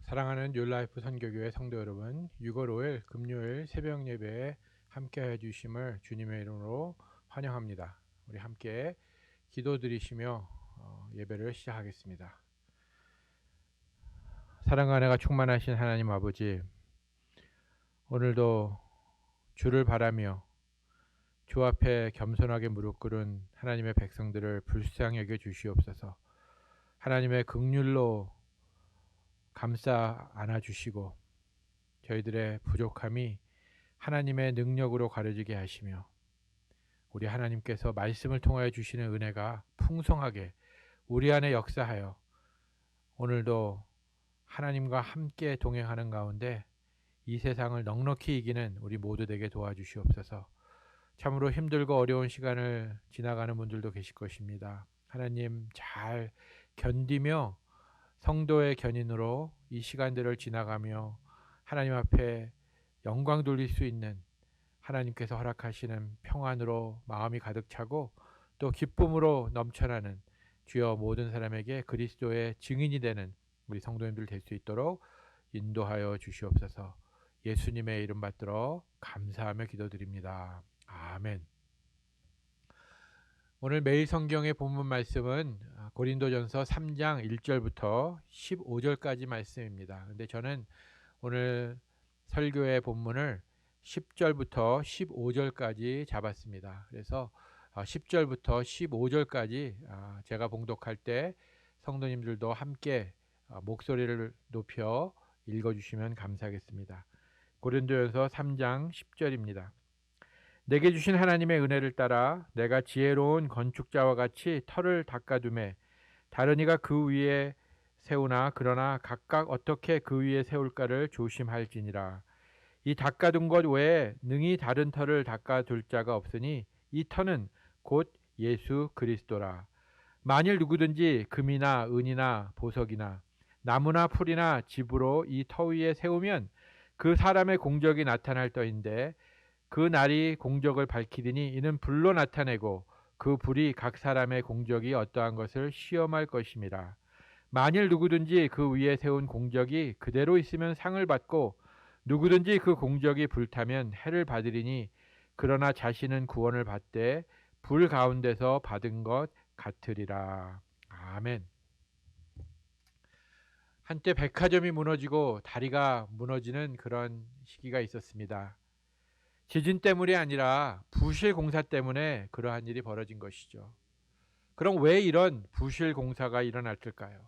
사랑하는 뉴라이프 선교교회 성도 여러분, 6월 5일 금요일 새벽 예배에 함께 해주심을 주님의 이름으로 환영합니다. 우리 함께 기도드리시며 예배를 시작하겠습니다. 사랑과 은혜가 충만하신 하나님 아버지, 오늘도 주를 바라며 주 앞에 겸손하게 무릎 꿇은 하나님의 백성들을 불쌍히 여겨 주시옵소서. 하나님의 긍휼로 감싸 안아주시고 저희들의 부족함이 하나님의 능력으로 가려지게 하시며 우리 하나님께서 말씀을 통하여 주시는 은혜가 풍성하게 우리 안에 역사하여 오늘도 하나님과 함께 동행하는 가운데 이 세상을 넉넉히 이기는 우리 모두 되게 도와주시옵소서. 참으로 힘들고 어려운 시간을 지나가는 분들도 계실 것입니다. 하나님 잘 견디며 성도의 견인으로 이 시간들을 지나가며 하나님 앞에 영광 돌릴 수 있는 하나님께서 허락하시는 평안으로 마음이 가득 차고 또 기쁨으로 넘쳐나는 주여 모든 사람에게 그리스도의 증인이 되는 우리 성도님들 될 수 있도록 인도하여 주시옵소서. 예수님의 이름 받들어 감사하며 기도드립니다. 아멘. 오늘 매일 성경의 본문 말씀은 고린도전서 3장 1절부터 15절까지 말씀입니다. 근데 저는 오늘 설교의 본문을 10절부터 15절까지 잡았습니다. 그래서 10절부터 15절까지 제가 봉독할 때 성도님들도 함께 목소리를 높여 읽어주시면 감사하겠습니다. 고린도전서 3장 10절입니다. 내게 주신 하나님의 은혜를 따라 내가 지혜로운 건축자와 같이 터를 닦아두매 다른 이가 그 위에 세우나 그러나 각각 어떻게 그 위에 세울까를 조심할지니라. 이 닦아둔 것 외에 능히 다른 터를 닦아둘 자가 없으니 이 터는 곧 예수 그리스도라. 만일 누구든지 금이나 은이나 보석이나 나무나 풀이나 집으로 이 터 위에 세우면 그 사람의 공적이 나타날 터인데 그 날이 공적을 밝히리니 이는 불로 나타내고 그 불이 각 사람의 공적이 어떠한 것을 시험할 것임이라. 만일 누구든지 그 위에 세운 공적이 그대로 있으면 상을 받고 누구든지 그 공적이 불타면 해를 받으리니 그러나 자신은 구원을 받되 불 가운데서 받은 것 같으리라. 아멘. 한때 백화점이 무너지고 다리가 무너지는 그런 시기가 있었습니다. 지진 때문이 아니라 부실 공사 때문에 그러한 일이 벌어진 것이죠. 그럼 왜 이런 부실 공사가 일어났을까요?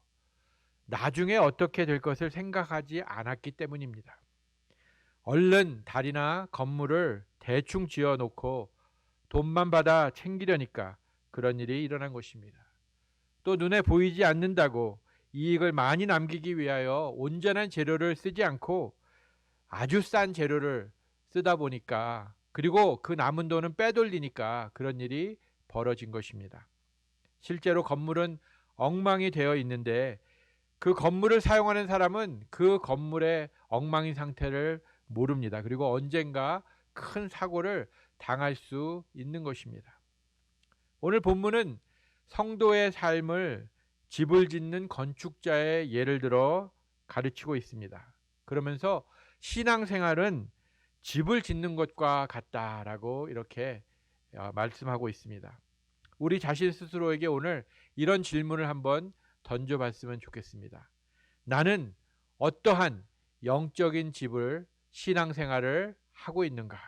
나중에 어떻게 될 것을 생각하지 않았기 때문입니다. 얼른 다리나 건물을 대충 지어놓고 돈만 받아 챙기려니까 그런 일이 일어난 것입니다. 또 눈에 보이지 않는다고 이익을 많이 남기기 위하여 온전한 재료를 쓰지 않고 아주 싼 재료를 쓰다 보니까 그리고 그 남은 돈은 빼돌리니까 그런 일이 벌어진 것입니다. 실제로 건물은 엉망이 되어 있는데 그 건물을 사용하는 사람은 그 건물의 엉망인 상태를 모릅니다. 그리고 언젠가 큰 사고를 당할 수 있는 것입니다. 오늘 본문은 성도의 삶을 집을 짓는 건축자의 예를 들어 가르치고 있습니다. 그러면서 신앙생활은 집을 짓는 것과 같다라고 이렇게 말씀하고 있습니다. 우리 자신 스스로에게 오늘 이런 질문을 한번 던져봤으면 좋겠습니다. 나는 어떠한 영적인 집을 신앙생활을 하고 있는가?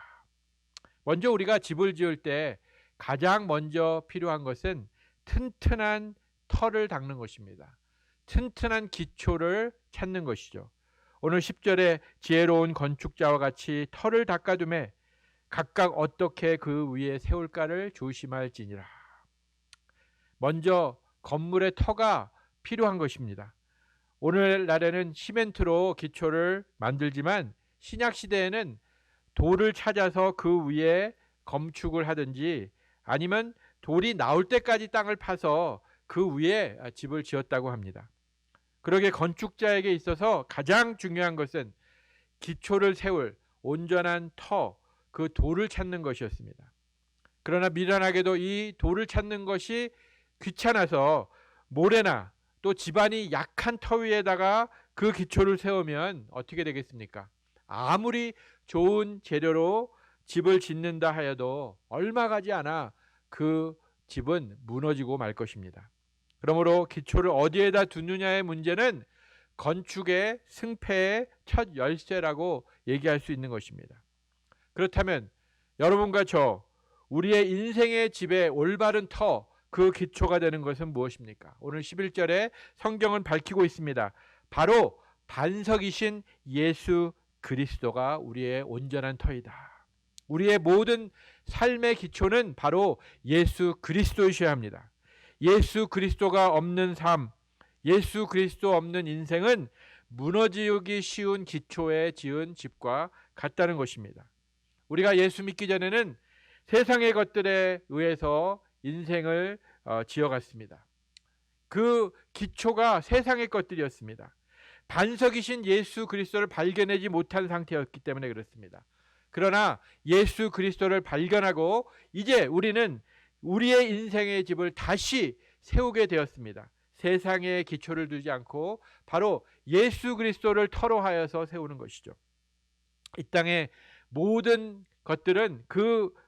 먼저 우리가 집을 지을 때 가장 먼저 필요한 것은 튼튼한 터를 닦는 것입니다. 튼튼한 기초를 찾는 것이죠. 오늘 10절에 지혜로운 건축자와 같이 터를 닦아두매 각각 어떻게 그 위에 세울까를 조심할지니라. 먼저 건물의 터가 필요한 것입니다. 오늘날에는 시멘트로 기초를 만들지만 신약 시대에는 돌을 찾아서 그 위에 건축을 하든지 아니면 돌이 나올 때까지 땅을 파서 그 위에 집을 지었다고 합니다. 그러게 건축자에게 있어서 가장 중요한 것은 기초를 세울 온전한 터, 그 돌을 찾는 것이었습니다. 그러나 미련하게도 이 돌을 찾는 것이 귀찮아서 모래나 또 집안이 약한 터 위에다가 그 기초를 세우면 어떻게 되겠습니까? 아무리 좋은 재료로 집을 짓는다 하여도 얼마 가지 않아 그 집은 무너지고 말 것입니다. 그러므로 기초를 어디에다 두느냐의 문제는 건축의 승패의 첫 열쇠라고 얘기할 수 있는 것입니다. 그렇다면 여러분과 저, 우리의 인생의 집의 올바른 터, 그 기초가 되는 것은 무엇입니까? 오늘 11절에 성경은 밝히고 있습니다. 바로 반석이신 예수 그리스도가 우리의 온전한 터이다. 우리의 모든 삶의 기초는 바로 예수 그리스도이셔야 합니다. 예수 그리스도가 없는 삶, 예수 그리스도 없는 인생은 무너지기 쉬운 기초에 지은 집과 같다는 것입니다. 우리가 예수 믿기 전에는 세상의 것들에 의해서 인생을 지어갔습니다. 그 기초가 세상의 것들이었습니다. 반석이신 예수 그리스도를 발견하지 못한 상태였기 때문에 그렇습니다. 그러나 예수 그리스도를 발견하고 이제 우리는 우리의 인생의 집을 다시 세우게 되었습니다. 세상에 기초를 두지 않고 바로 예수 그리스도를 터로 하여서 세우는 것이죠. 이 땅의 모든 것들은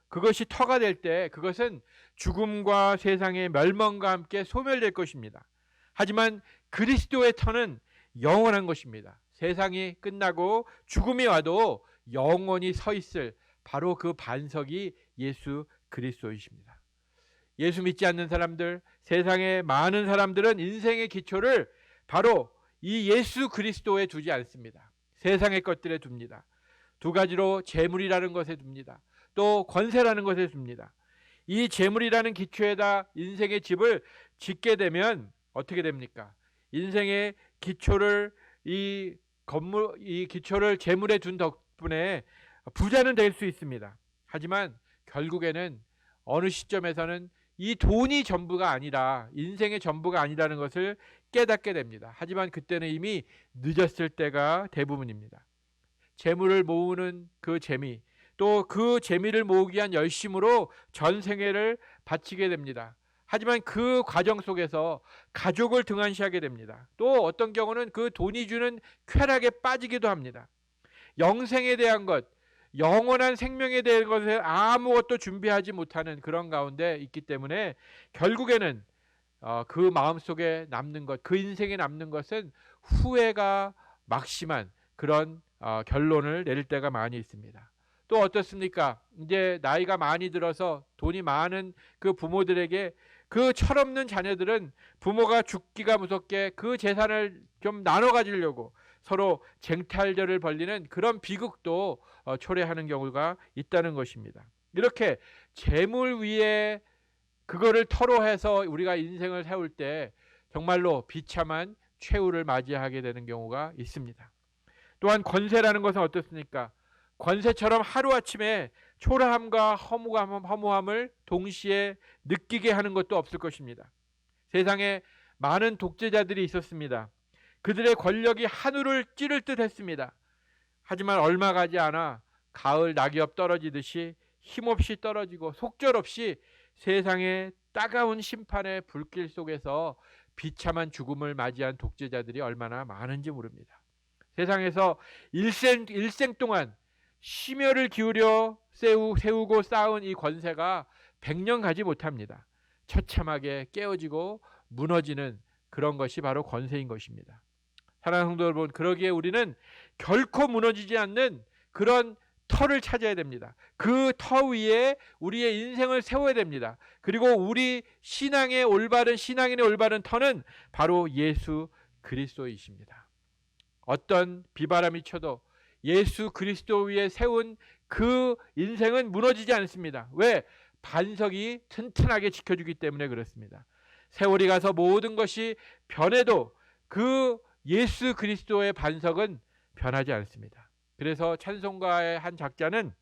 그것이 터가 될 때 그것은 죽음과 세상의 멸망과 함께 소멸될 것입니다. 하지만 그리스도의 터는 영원한 것입니다. 세상이 끝나고 죽음이 와도 영원히 서 있을 바로 그 반석이 예수 그리스도이십니다. 예수 믿지 않는 사람들, 세상의 많은 사람들은 인생의 기초를 바로 이 예수 그리스도에 두지 않습니다. 세상의 것들에 둡니다. 두 가지로 재물이라는 것에 둡니다. 또 권세라는 것에 둡니다. 이 재물이라는 기초에다 인생의 집을 짓게 되면 어떻게 됩니까? 인생의 기초를 이 기초를 재물에 둔 덕분에 부자는 될 수 있습니다. 하지만 결국에는 어느 시점에서는 이 돈이 전부가 아니라 인생의 전부가 아니라는 것을 깨닫게 됩니다. 하지만 그때는 이미 늦었을 때가 대부분입니다. 재물을 모으는 그 재미, 또 그 재미를 모으기 위한 열심으로 전생애를 바치게 됩니다. 하지만 그 과정 속에서 가족을 등한시하게 됩니다. 또 어떤 경우는 그 돈이 주는 쾌락에 빠지기도 합니다. 영생에 대한 것, 영원한 생명에 대한 것을 아무것도 준비하지 못하는 그런 가운데 있기 때문에 결국에는 그 마음속에 남는 것, 그 인생에 남는 것은 후회가 막심한 그런 결론을 내릴 때가 많이 있습니다. 또 어떻습니까? 이제 나이가 많이 들어서 돈이 많은 그 부모들에게 그 철없는 자녀들은 부모가 죽기가 무섭게 그 재산을 좀 나눠 가지려고 서로 쟁탈전을 벌이는 그런 비극도 초래하는 경우가 있다는 것입니다. 이렇게 재물 위에 그거를 터로 해서 우리가 인생을 세울 때 정말로 비참한 최후를 맞이하게 되는 경우가 있습니다. 또한 권세라는 것은 어떻습니까? 권세처럼 하루아침에 초라함과 허무함을 동시에 느끼게 하는 것도 없을 것입니다. 세상에 많은 독재자들이 있었습니다. 그들의 권력이 하늘을 찌를 듯 했습니다. 하지만 얼마 가지 않아 가을 낙엽 떨어지듯이 힘없이 떨어지고 속절없이 세상의 따가운 심판의 불길 속에서 비참한 죽음을 맞이한 독재자들이 얼마나 많은지 모릅니다. 세상에서 일생 동안 심혈을 기울여 세우고 쌓은 이 권세가 100년 가지 못합니다. 처참하게 깨어지고 무너지는 그런 것이 바로 권세인 것입니다. 사랑하는 성도 여러분, 그러기에 우리는 결코 무너지지 않는 그런 터를 찾아야 됩니다. 그 터 위에 우리의 인생을 세워야 됩니다. 그리고 우리 신앙인의 올바른 터는 바로 예수 그리스도이십니다. 어떤 비바람이 쳐도 예수 그리스도 위에 세운 그 인생은 무너지지 않습니다. 왜? 반석이 튼튼하게 지켜주기 때문에 그렇습니다. 세월이 가서 모든 것이 변해도 그 예수 그리스도의 반석은 변하지 않습니다. 그래서 찬송가의 한 작자는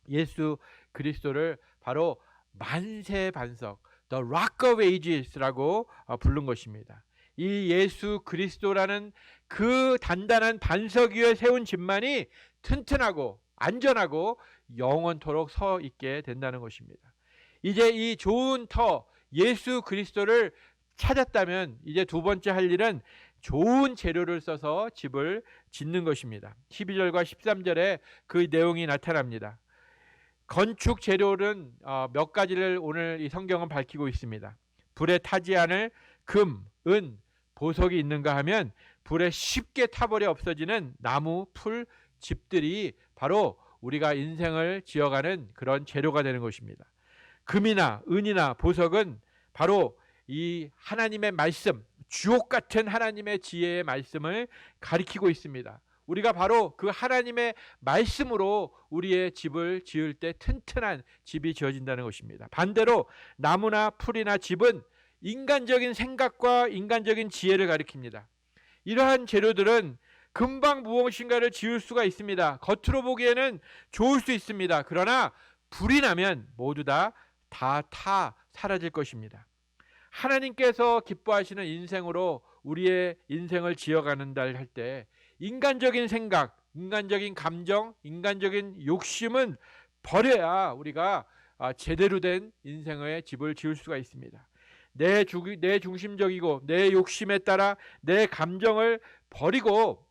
예수 그리스도를 바로 만세 반석, The Rock of Ages라고 부른 것입니다. 이 예수 그리스도라는 그 단단한 반석 위에 세운 집만이 튼튼하고 안전하고 영원토록 서 있게 된다는 것입니다. 이제 이 좋은 터 예수 그리스도를 찾았다면 이제 두 번째 할 일은 좋은 재료를 써서 집을 짓는 것입니다. 12절과 13절에 그 내용이 나타납니다. 건축 재료는 몇 가지를 오늘 이 성경은 밝히고 있습니다. 불에 타지 않을 금, 은, 보석이 있는가 하면 불에 쉽게 타버려 없어지는 나무, 풀, 집들이 바로 우리가 인생을 지어가는 그런 재료가 되는 것입니다. 금이나 은이나 보석은 바로 이 하나님의 말씀, 주옥 같은 하나님의 지혜의 말씀을 가리키고 있습니다. 우리가 바로 그 하나님의 말씀으로 우리의 집을 지을 때 튼튼한 집이 지어진다는 것입니다. 반대로 나무나 풀이나 집은 인간적인 생각과 인간적인 지혜를 가리킵니다. 이러한 재료들은 금방 무엇인가를 지을 수가 있습니다. 겉으로 보기에는 좋을 수 있습니다. 그러나 불이 나면 모두 다 사라질 것입니다. 하나님께서 기뻐하시는 인생으로 우리의 인생을 지어가는다 할 때 인간적인 생각, 인간적인 감정, 인간적인 욕심은 버려야 우리가 제대로 된 인생의 집을 지을 수가 있습니다. 내 중심적이고 내 욕심에 따라 내 감정을 버리고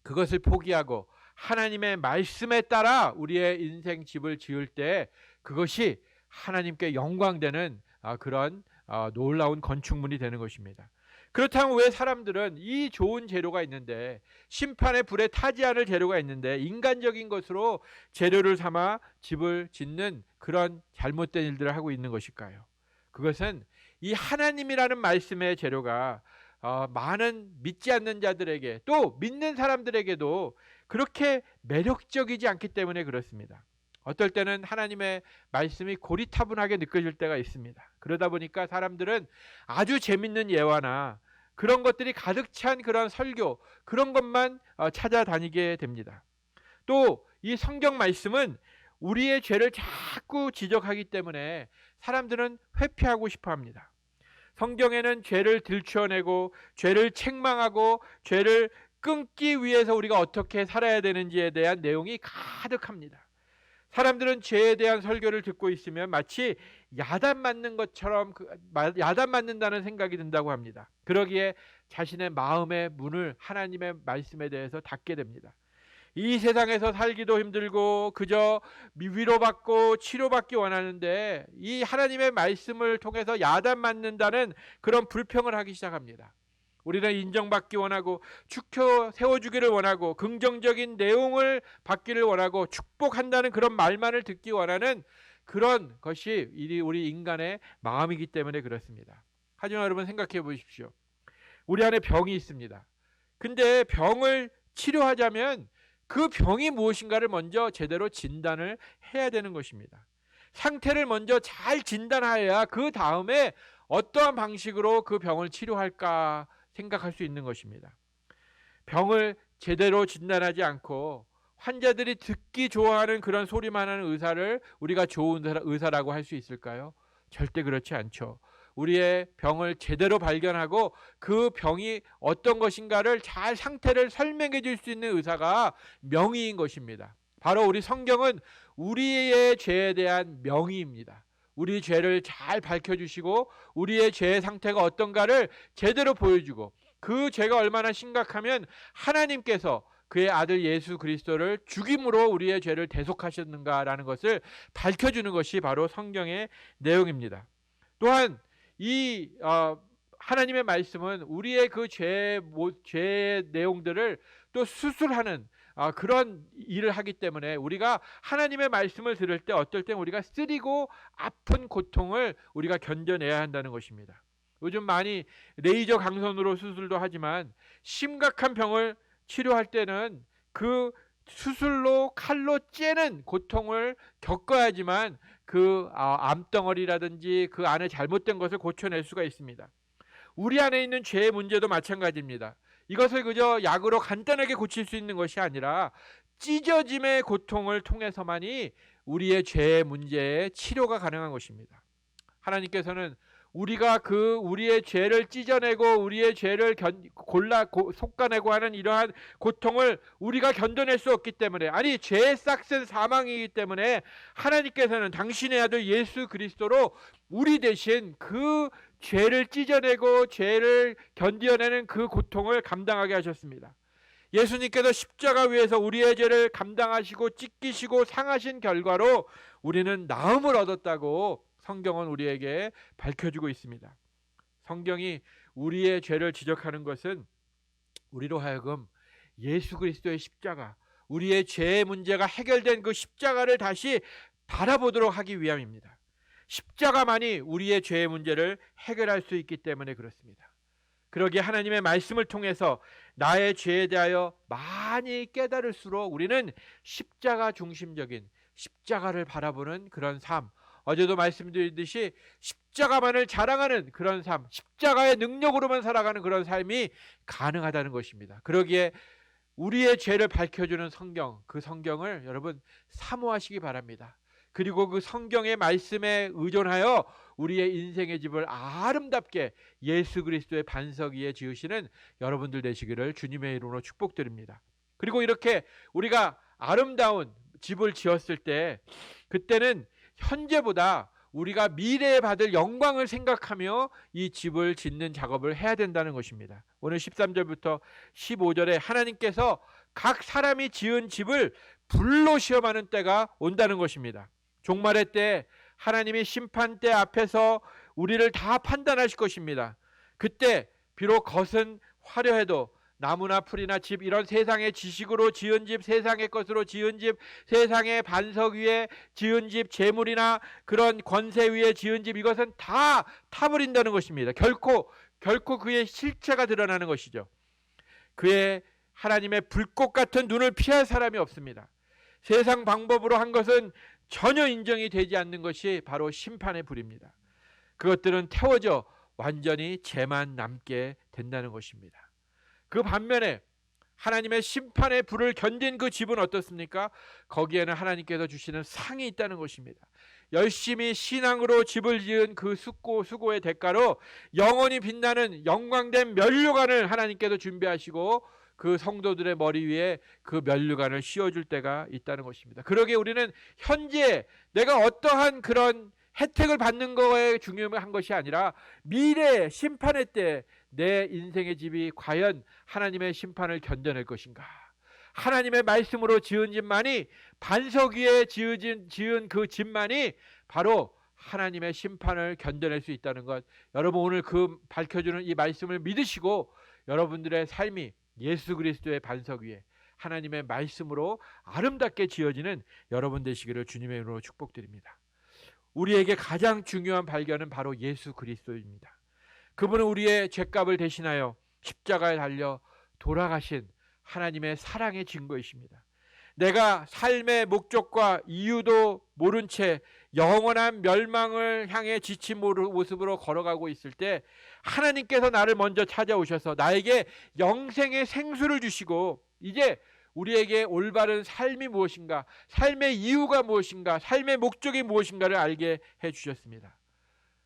그것을 포기하고 하나님의 말씀에 따라 우리의 인생 집을 지을 때 그것이 하나님께 영광되는 그런 놀라운 건축물이 되는 것입니다. 그렇다면 왜 사람들은 이 좋은 재료가 있는데, 심판의 불에 타지 않을 재료가 있는데 인간적인 것으로 재료를 삼아 집을 짓는 그런 잘못된 일들을 하고 있는 것일까요? 그것은 이 하나님이라는 말씀의 재료가 많은 믿지 않는 자들에게 또 믿는 사람들에게도 그렇게 매력적이지 않기 때문에 그렇습니다. 어떨 때는 하나님의 말씀이 고리타분하게 느껴질 때가 있습니다. 그러다 보니까 사람들은 아주 재밌는 예화나 그런 것들이 가득 찬 그런 설교, 그런 것만 찾아다니게 됩니다. 또 이 성경 말씀은 우리의 죄를 자꾸 지적하기 때문에 사람들은 회피하고 싶어 합니다. 성경에는 죄를 들추어내고 죄를 책망하고 죄를 끊기 위해서 우리가 어떻게 살아야 되는지에 대한 내용이 가득합니다. 사람들은 죄에 대한 설교를 듣고 있으면 마치 야단 맞는 것처럼 야단 맞는다는 생각이 든다고 합니다. 그러기에 자신의 마음의 문을 하나님의 말씀에 대해서 닫게 됩니다. 이 세상에서 살기도 힘들고 그저 위로받고 치료받기 원하는데 이 하나님의 말씀을 통해서 야단 맞는다는 그런 불평을 하기 시작합니다. 우리는 인정받기 원하고 세워주기를 원하고 긍정적인 내용을 받기를 원하고 축복한다는 그런 말만을 듣기 원하는 그런 것이 우리 인간의 마음이기 때문에 그렇습니다. 하지만 여러분 생각해 보십시오. 우리 안에 병이 있습니다. 근데 병을 치료하자면 그 병이 무엇인가를 먼저 제대로 진단을 해야 되는 것입니다. 상태를 먼저 잘 진단하여야 그 다음에 어떠한 방식으로 그 병을 치료할까 생각할 수 있는 것입니다. 병을 제대로 진단하지 않고 환자들이 듣기 좋아하는 그런 소리만 하는 의사를 우리가 좋은 의사라고 할 수 있을까요? 절대 그렇지 않죠. 우리의 병을 제대로 발견하고 그 병이 어떤 것인가를 잘 상태를 설명해 줄 수 있는 의사가 명의인 것입니다. 바로 우리 성경은 우리의 죄에 대한 명의입니다. 우리 죄를 잘 밝혀주시고 우리의 죄의 상태가 어떤가를 제대로 보여주고 그 죄가 얼마나 심각하면 하나님께서 그의 아들 예수 그리스도를 죽임으로 우리의 죄를 대속하셨는가라는 것을 밝혀주는 것이 바로 성경의 내용입니다. 또한 이 하나님의 말씀은 우리의 그 죄의 내용들을 또 수술하는 그런 일을 하기 때문에 우리가 하나님의 말씀을 들을 때 어떨 때 우리가 쓰리고 아픈 고통을 우리가 견뎌내야 한다는 것입니다. 요즘 많이 레이저 강선으로 수술도 하지만 심각한 병을 치료할 때는 그 수술로 칼로 째는 고통을 겪어야지만 그 암덩어리라든지 그 안에 잘못된 것을 고쳐낼 수가 있습니다. 우리 안에 있는 죄의 문제도 마찬가지입니다. 이것을 그저 약으로 간단하게 고칠 수 있는 것이 아니라 찢어짐의 고통을 통해서만이 우리의 죄의 문제의 치료가 가능한 것입니다. 하나님께서는 우리가 우리의 죄를 찢어내고 우리의 죄를 솎아내고 하는 이러한 고통을 우리가 견뎌낼 수 없기 때문에, 아니 죄의 싹은 사망이기 때문에 하나님께서는 당신의 아들 예수 그리스도로 우리 대신 그 죄를 찢어내고 죄를 견뎌내는 그 고통을 감당하게 하셨습니다. 예수님께서 십자가 위에서 우리의 죄를 감당하시고 찢기시고 상하신 결과로 우리는 나음을 얻었다고 성경은 우리에게 밝혀주고 있습니다. 성경이 우리의 죄를 지적하는 것은 우리로 하여금 예수 그리스도의 십자가, 우리의 죄의 문제가 해결된 그 십자가를 다시 바라보도록 하기 위함입니다. 십자가만이 우리의 죄의 문제를 해결할 수 있기 때문에 그렇습니다. 그러기에 하나님의 말씀을 통해서 나의 죄에 대하여 많이 깨달을수록 우리는 십자가 중심적인, 십자가를 바라보는 그런 삶, 어제도 말씀드렸듯이 십자가만을 자랑하는 그런 삶, 십자가의 능력으로만 살아가는 그런 삶이 가능하다는 것입니다. 그러기에 우리의 죄를 밝혀주는 성경, 그 성경을 여러분 사모하시기 바랍니다. 그리고 그 성경의 말씀에 의존하여 우리의 인생의 집을 아름답게 예수 그리스도의 반석 위에 지으시는 여러분들 되시기를 주님의 이름으로 축복드립니다. 그리고 이렇게 우리가 아름다운 집을 지었을 때, 그때는 현재보다 우리가 미래에 받을 영광을 생각하며 이 집을 짓는 작업을 해야 된다는 것입니다. 오늘 13절부터 15절에 하나님께서 각 사람이 지은 집을 불로 시험하는 때가 온다는 것입니다. 종말의 때 하나님이 심판대 앞에서 우리를 다 판단하실 것입니다. 그때 비록 겉은 화려해도 나무나 풀이나 집, 이런 세상의 지식으로 지은 집, 세상의 것으로 지은 집, 세상의 반석 위에 지은 집, 재물이나 그런 권세 위에 지은 집, 이것은 다 타버린다는 것입니다. 결코 그의 실체가 드러나는 것이죠. 그의 하나님의 불꽃 같은 눈을 피할 사람이 없습니다. 세상 방법으로 한 것은 전혀 인정이 되지 않는 것이 바로 심판의 불입니다. 그것들은 태워져 완전히 죄만 남게 된다는 것입니다. 그 반면에 하나님의 심판의 불을 견딘 그 집은 어떻습니까? 거기에는 하나님께서 주시는 상이 있다는 것입니다. 열심히 신앙으로 집을 지은 그 수고의 대가로 영원히 빛나는 영광된 면류관을 하나님께서 준비하시고 그 성도들의 머리 위에 그 면류관을 씌워줄 때가 있다는 것입니다. 그러기에 우리는 현재 내가 어떠한 그런 혜택을 받는 거에 중요한 것이 아니라 미래 심판의 때 내 인생의 집이 과연 하나님의 심판을 견뎌낼 것인가, 하나님의 말씀으로 지은 집만이, 반석 위에 지은 그 집만이 바로 하나님의 심판을 견뎌낼 수 있다는 것, 여러분 오늘 그 밝혀주는 이 말씀을 믿으시고 여러분들의 삶이 예수 그리스도의 반석 위에 하나님의 말씀으로 아름답게 지어지는 여러분 되시기를 주님의 이름으로 축복드립니다. 우리에게 가장 중요한 발견은 바로 예수 그리스도입니다. 그분은 우리의 죄값을 대신하여 십자가에 달려 돌아가신 하나님의 사랑의 증거이십니다. 내가 삶의 목적과 이유도 모른 채 영원한 멸망을 향해 지친 모습으로 걸어가고 있을 때 하나님께서 나를 먼저 찾아오셔서 나에게 영생의 생수를 주시고 이제 우리에게 올바른 삶이 무엇인가, 삶의 이유가 무엇인가, 삶의 목적이 무엇인가를 알게 해주셨습니다.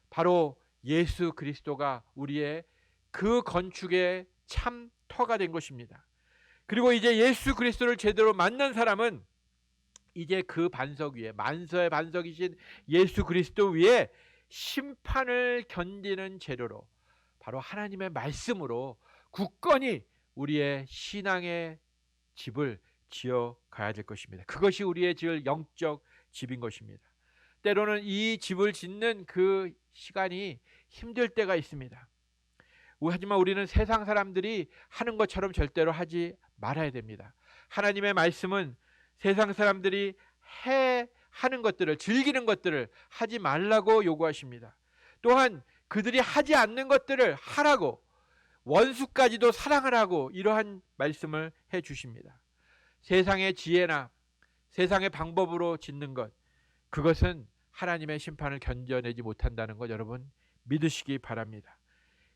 바로 예수 그리스도가 우리의 그 건축의 참 터가 된 것입니다. 그리고 이제 예수 그리스도를 제대로 만난 사람은 이제 그 반석 위에, 만서의 반석이신 예수 그리스도 위에 심판을 견디는 재료로 바로 하나님의 말씀으로 굳건히 우리의 신앙의 집을 지어 가야 될 것입니다. 그것이 우리의 지을 영적 집인 것입니다. 때로는 이 집을 짓는 그 시간이 힘들 때가 있습니다. 하지만 우리는 세상 사람들이 하는 것처럼 절대로 하지 말아야 됩니다. 하나님의 말씀은 세상 사람들이 하는 것들을, 즐기는 것들을 하지 말라고 요구하십니다. 또한 그들이 하지 않는 것들을 하라고, 원수까지도 사랑하라고 이러한 말씀을 해 주십니다. 세상의 지혜나 세상의 방법으로 짓는 것, 그것은 하나님의 심판을 견뎌내지 못한다는 것 여러분 믿으시기 바랍니다.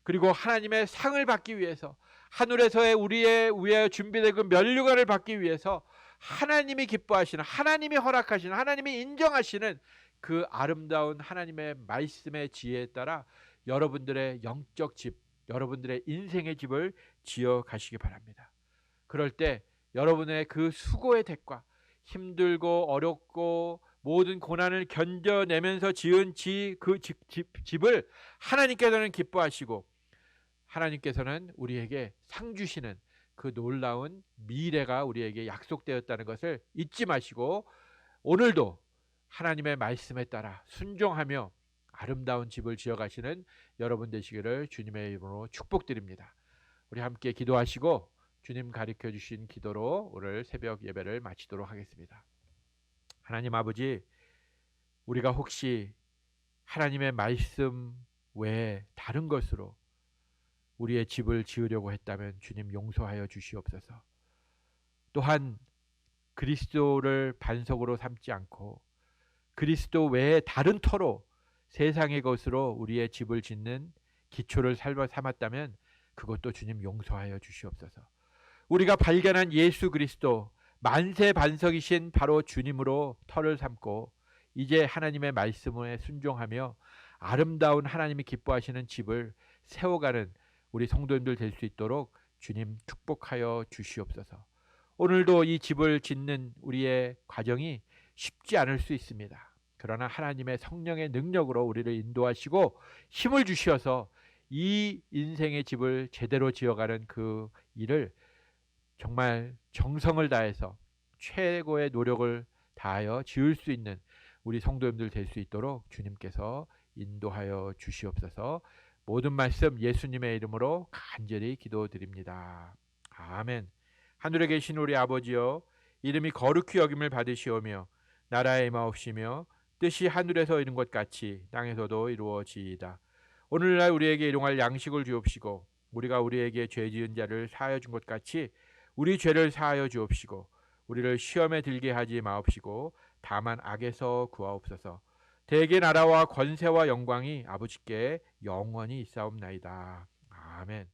그리고 하나님의 상을 받기 위해서, 하늘에서의 우리의 위에 준비된 그 면류관을 받기 위해서 하나님이 기뻐하시는, 하나님이 허락하시는, 하나님이 인정하시는 그 아름다운 하나님의 말씀의 지혜에 따라 여러분들의 영적 집, 여러분들의 인생의 집을 지어 가시기 바랍니다. 그럴 때 여러분의 그 수고의 대가, 힘들고 어렵고 모든 고난을 견뎌내면서 지은 집을 하나님께서는 기뻐하시고 하나님께서는 우리에게 상 주시는 그 놀라운 미래가 우리에게 약속되었다는 것을 잊지 마시고 오늘도 하나님의 말씀에 따라 순종하며 아름다운 집을 지어가시는 여러분 되시기를 주님의 이름으로 축복드립니다. 우리 함께 기도하시고 주님 가르쳐 주신 기도로 오늘 새벽 예배를 마치도록 하겠습니다. 하나님 아버지, 우리가 혹시 하나님의 말씀 외에 다른 것으로 우리의 집을 지으려고 했다면 주님 용서하여 주시옵소서. 또한 그리스도를 반석으로 삼지 않고 그리스도 외에 다른 터로 세상의 것으로 우리의 집을 짓는 기초를 삼았다면 그것도 주님 용서하여 주시옵소서. 우리가 발견한 예수 그리스도 만세 반석이신 바로 주님으로 터를 삼고 이제 하나님의 말씀에 순종하며 아름다운 하나님이 기뻐하시는 집을 세워가는 우리 성도님들 될 수 있도록 주님 축복하여 주시옵소서. 오늘도 이 집을 짓는 우리의 과정이 쉽지 않을 수 있습니다. 그러나 하나님의 성령의 능력으로 우리를 인도하시고 힘을 주셔서 이 인생의 집을 제대로 지어가는 그 일을 정말 정성을 다해서 최고의 노력을 다하여 지을 수 있는 우리 성도님들 될 수 있도록 주님께서 인도하여 주시옵소서. 모든 말씀 예수님의 이름으로 간절히 기도드립니다. 아멘. 하늘에 계신 우리 아버지여, 이름이 거룩히 여김을 받으시오며 나라의 임하옵시며 뜻이 하늘에서 이룬 것 같이 땅에서도 이루어지이다. 오늘날 우리에게 일용할 양식을 주옵시고 우리가 우리에게 죄 지은 자를 사하여 준 것 같이 우리 죄를 사하여 주옵시고 우리를 시험에 들게 하지 마옵시고 다만 악에서 구하옵소서. 대개 나라와 권세와 영광이 아버지께 영원히 있사옵나이다. 아멘.